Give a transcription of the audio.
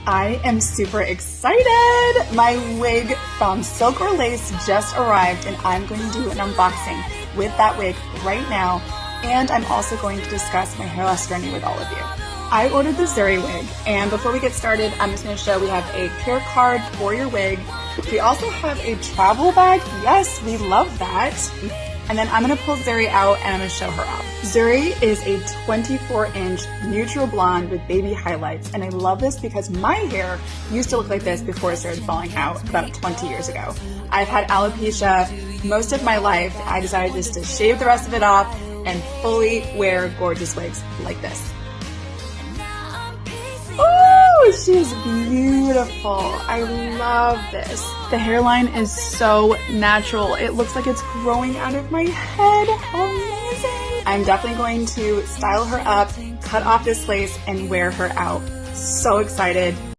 I am super excited! My wig from Silk or Lace just arrived and I'm going to do an unboxing with that wig right now, and I'm also going to discuss my hair loss journey with all of you. I ordered the Zuri wig, and before we get started, I'm just going to show we have a care card for your wig. We also have a travel bag. Yes, we love that. And then I'm going to pull Zuri out and I'm going to show her off. Zuri is a 24-inch neutral blonde with baby highlights, and I love this because my hair used to look like this before it started falling out about 20 years ago. I've had alopecia most of my life. I decided just to shave the rest of it off and fully wear gorgeous wigs like this. Oh, she's beautiful. I love this. The hairline is so natural. It looks like it's growing out of my head. How amazing. I'm definitely going to style her up, cut off this lace, and wear her out. So excited.